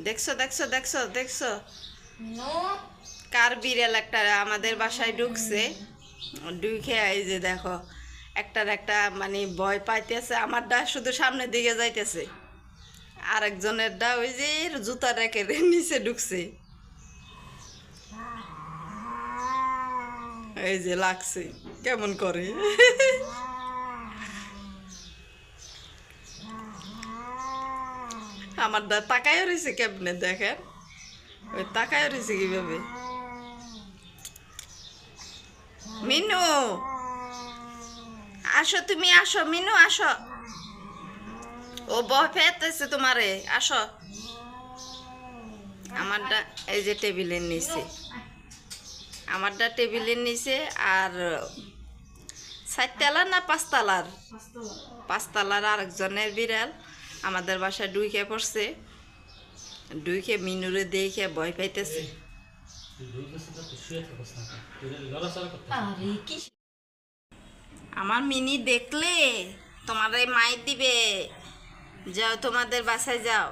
দেখছো দেখছো দেখছো দেখছো কার বিড়াল একটা আমাদের বাসায় ঢুকছে, ঢুকে এই যে দেখো একটার একটা মানে ভয় পাইতেছে, আমারটা শুধু সামনের দিকে যাইতেছে, আরেকজনেরটা ওই যে জুতা রেখে নিচে ঢুকছে। এই যে লাগছে কেমন করে। আমার দা তাকায় রয়েছে কেমনে দেখেন, ওই তাকায় রয়েছে কিভাবে। মিনু আসো, তুমি আসো, মিনু আসো, ও ভয় পেতেছে তোমারে, আসো। আমারটা এই যে টেবিলের নিচে, আমারটা টেবিলের নিচে। আর 4 তলার না 5 তলার, 5 তলার আরেকজনের বিড়াল আমাদের বাসায় ডুইকে পড়ছে, ডুইকে মিনুরে দেখে ভয় পাইতেছে। আমার মিনি দেখলে তোমাদের মাইর দিবে, যাও তোমাদের বাসায় যাও।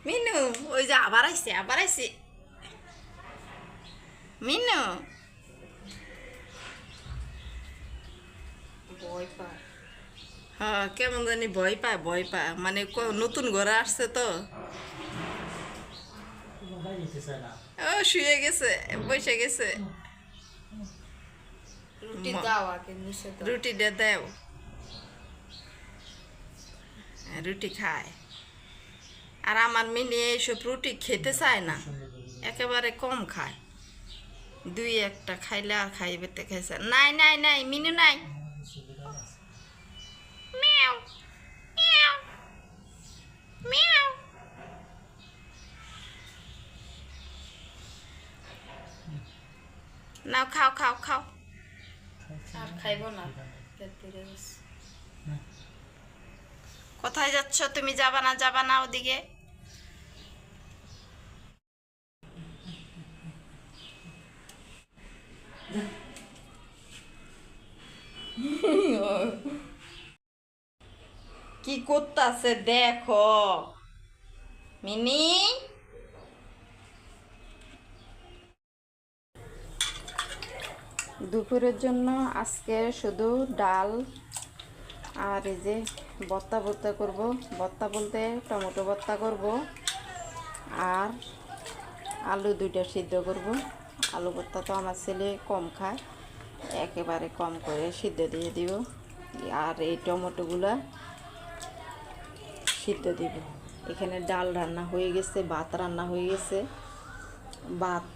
মিনু ওই যে আবার আইছে, আবার আইছে মিনু। হ্যাঁ কেমন জানি ভয় পায়, ভয় পায় মানে নতুন ঘরে আসছে তো। ও শুয়ে গেছে, বসে গেছে। রুটি দাও আগে, রুটিটা দাও, রুটি খায়। আর আমার মিনি এইসব রুটি খেতে চায় না, একেবারে কম খায়, 2-1টা খাইলে আর খাইবে খাইছে। নাই নাই নাই মিনু নাই। Miao Miao Miao. নাও খাও খাও খাও। আর খাইব না, কোথায় যাচ্ছ তুমি? যাবা না, যাবা না ওদিকে। কি করতেছে দেখো মিনি। দুপুরের জন্য আজকে শুধু ডাল আর এই যে ভর্তা ভর্তা করব, ভর্তা বলতে টমেটো ভর্তা করব আর আলু 2টা সিদ্ধ করব। আলু ভর্তা তো আমার ছেলে কম খায়, একেবারে কম করে সিদ্ধ দিয়ে দিব। আর এই টমেটোগুলা সিদ্ধ দিব। এখানে ডাল রান্না হয়ে গেছে, ভাত রান্না হয়ে গেছে, ভাত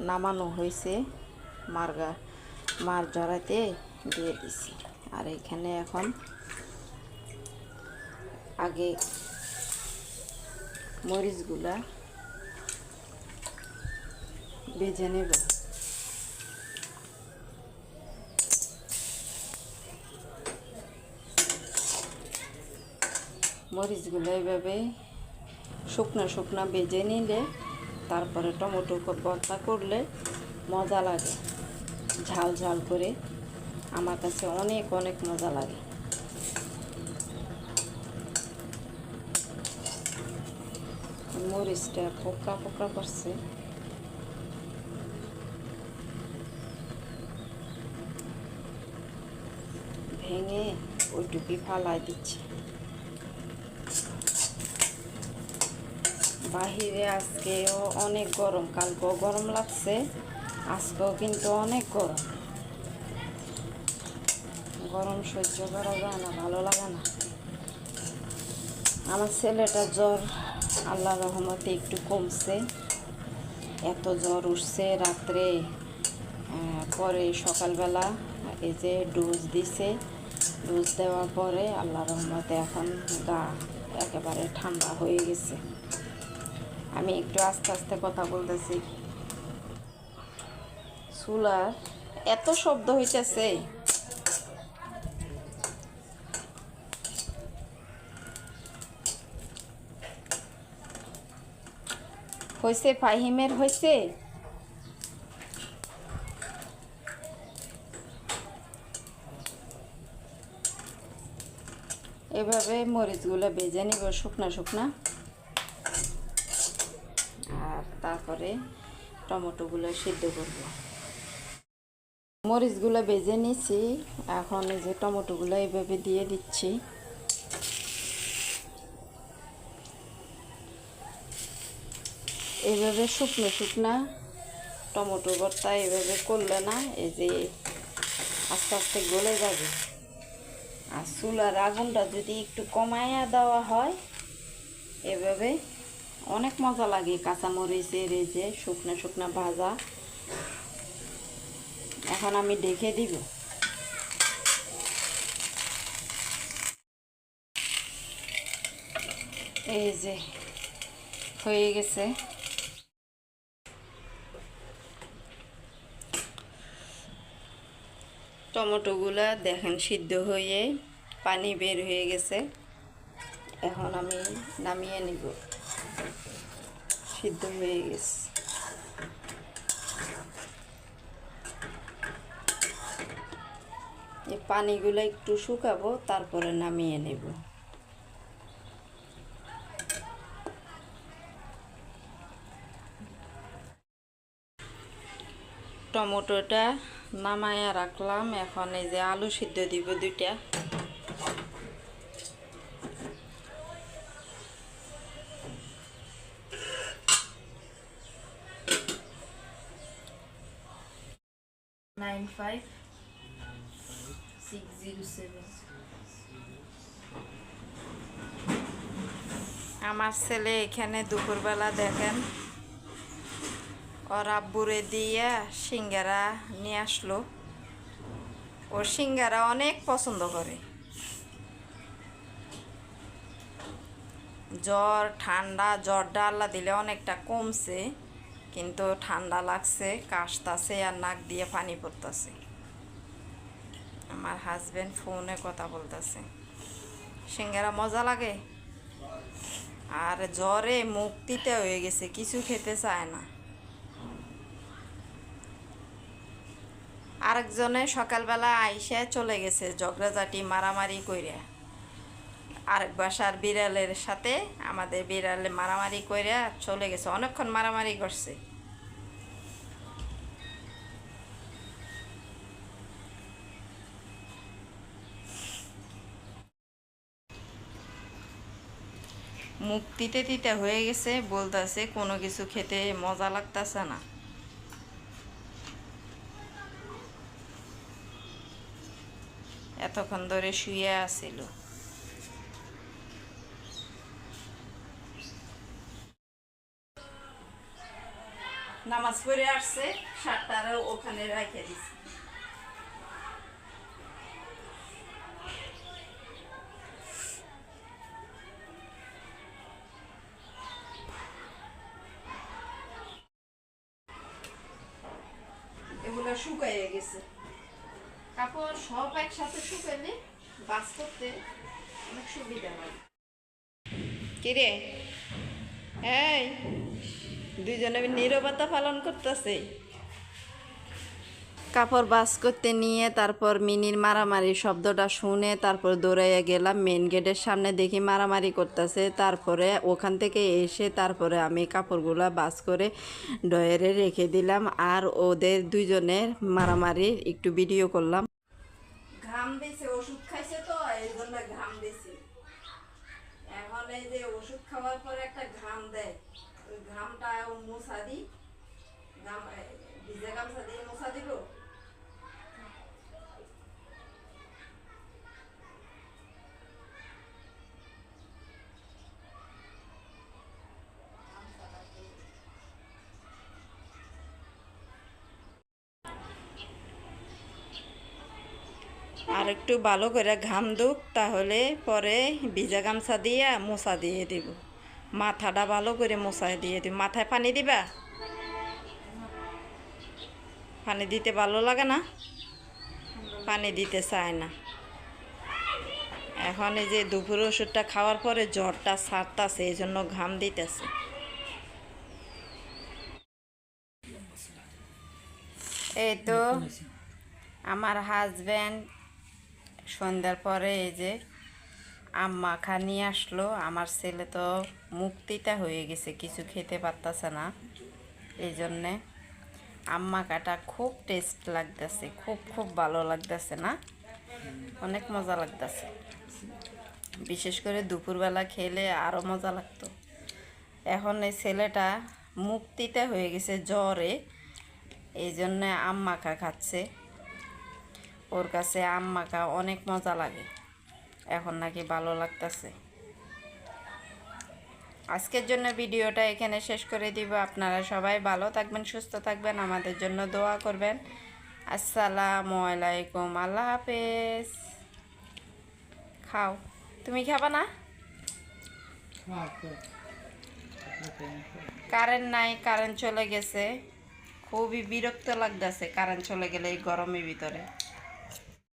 নামানো হয়েছে, মার জড়াইতে দিয়ে দিছি। আর এখানে এখন আগে মরিচগুলা ভেজে নেব। মরিচগুলো এইভাবে শুকনো শুকনো ভেজে নিলে তারপরে টমেটো ভর্তা করলে মজা লাগে, ঝাল ঝাল করে। আমার কাছে অনেক অনেক মজা লাগে। মরিচটা পোকরা পোকরা করছে, ভেঙে ওইটুকুই ফালাই দিচ্ছি। বাহিরে আজকেও অনেক গরম, কালকেও গরম লাগছে, আজকেও কিন্তু অনেক গরম। গরম সহ্য করা যায় না, ভালো লাগে না। আমার ছেলেটা জ্বর আল্লাহর রহমতে একটু কমছে, এত জ্বর উঠছে রাত্রে, পরে সকালবেলা এই যে ডোজ দিছে, ডোজ দেওয়ার পরে আল্লাহর রহমতে এখন গা একেবারে ঠান্ডা হয়ে গেছে। আমি একটু আস্তে আস্তে কথা বলতেছি। চুলার এত শব্দ হইতেছে, হয়েছে ফাহিমের হয়েছে। এভাবে মরিচগুলো ভেজে নিব শুকনা শুকনা। আর তারপরে টমেটোগুলো সিদ্ধ করব। মরিচগুলো ভেজে নিছি, এখন এই যে টমেটোগুলো এইভাবে দিয়ে দিচ্ছি। এইভাবে শুকনো শুকনা টমেটো ভর্তা এভাবে করলে না এই যে আস্তে আস্তে গলে যাবে। আর চুলার আগুনটা যদি একটু কমাইয়া দেওয়া হয় এভাবে অনেক মজা লাগে। কাঁচামরিচের এই যে শুকনো শুকনা ভাজা। এখন আমি ঢেকে দিব। এই যে হয়ে গেছে। টমেটোগুলা দেখেন সিদ্ধ হয়ে পানি বের হয়ে গেছে। এখন আমি নামিয়ে নিব, সিদ্ধ হয়ে গেছে। এই পানিগুলো একটু শুকাবো, তারপরে নামিয়ে নেব। টমেটোটা নামায়া রাখলাম। এখন এই যে আলু সিদ্ধ দিব 2টা। আমার ছেলে এখানে দুপুরবেলা দেখেন ওর আব্বুরে দিয়ে সিঙ্গারা নিয়ে আসলো। ওর সিঙ্গারা অনেক পছন্দ করে। জ্বরটা আল্লাহ দিলে অনেকটা কমছে, কিন্তু ঠান্ডা লাগছে, কাশতাছে আর নাক দিয়ে পানি পড়তেছে। আমার হাজবেন্ড ফোনে কথা বলতেছে। সিঙ্গারা মজা লাগে, আর জ্বরে মুখ তিতে হয়ে গেছে, কিছু খেতে চায় না। আরেকজনে সকালবেলা আইসা চলে গেছে ঝগড়াঝাটি মারামারি কইরা। আরেক বাসার বিড়ালের সাথে আমাদের বিড়ালে মারামারি কইরা চলে গেছে, অনেকক্ষণ মারামারি করছে। মুখ তিতে তিতে হয়ে গেছে, বলতেছে কোনো কিছু খেতে মজা লাগতেছে না। এতক্ষণ ধরে শুয়ে আছিল। নামাজ পড়ে আসছে, শার্টটা ওখানে রেখে দিছে। এগুলো শুকাইয়ে গেছে। কাপড় সব একসাথে শুকাইলে বাস করতে অনেক সুবিধা হয়। কিরে, এই দুইজনে নীরবতা পালন করতেছে। কাপড় বাস করতে নিয়ে তারপর মিনির মারামারি শব্দটা শুনে তারপর দৌড়াইয়া গেলাম মেন গেটের সামনে, দেখি মারামারি করতেছে। তারপরে ওখান থেকে এসে তারপরে আমি কাপড়গুলা বাস করে ডয়ারে রেখে দিলাম, আর ওদের দুইজনের মারামারির একটু ভিডিও করলাম। ঘাম দিছে, ওষুধ খাইছে তো এই জন্য ঘাম দিছে। এখন এই যে ওষুধ খাওয়ার পরে একটা ঘাম দেয়, ওই ঘামটা মুছা দিই, ভিজে গামছা দিয়ে মুছা দিব। আর একটু ভালো করে ঘাম দুক, তাহলে পরে ভিজা গামছা দিয়ে মোছা দিয়ে দিব। মাথাটা ভালো করে মোছায় দিয়ে দিব। মাথায় পানি দিবা? পানি দিতে ভালো লাগে না, পানি দিতে চায় না। এখন এই যে দুপুর ওষুধটা খাওয়ার পরে জ্বরটা ছাড়তাছে, এই জন্য ঘাম দিতেছে। এই তো আমার হাজব্যান্ড সন্ধ্যার পরে এই যে আম মাখা নিয়ে আসলো। আমার ছেলে তো মুক্তিটা হয়ে গেছে, কিছু খেতে পারতেছে না। এই জন্যে আম মাখাটা খুব টেস্ট লাগতেছে, খুব খুব ভালো লাগতেছে না, অনেক মজা লাগতেছে। বিশেষ করে দুপুরবেলা খেলে আরও মজা লাগতো। এখন এই ছেলেটা মুক্তিতে হয়ে গেছে জ্বরে, এই জন্যে আম মাখা খাচ্ছে। ওর কাছে আম মাখা অনেক মজা লাগে, এখন নাকি ভালো লাগতেছে। আজকের জন্য ভিডিওটা এখানে শেষ করে দিব। আপনারা সবাই ভালো থাকবেন, সুস্থ থাকবেন, আমাদের জন্য দোয়া করবেন। আসসালামু আলাইকুম, আল্লাহ হাফেজ। খাও, তুমি খাবা না? কারেন্ট নাই, কারেন্ট চলে গেছে। খুবই বিরক্ত লাগতেছে কারেন্ট চলে গেলে এই গরমের ভিতরে।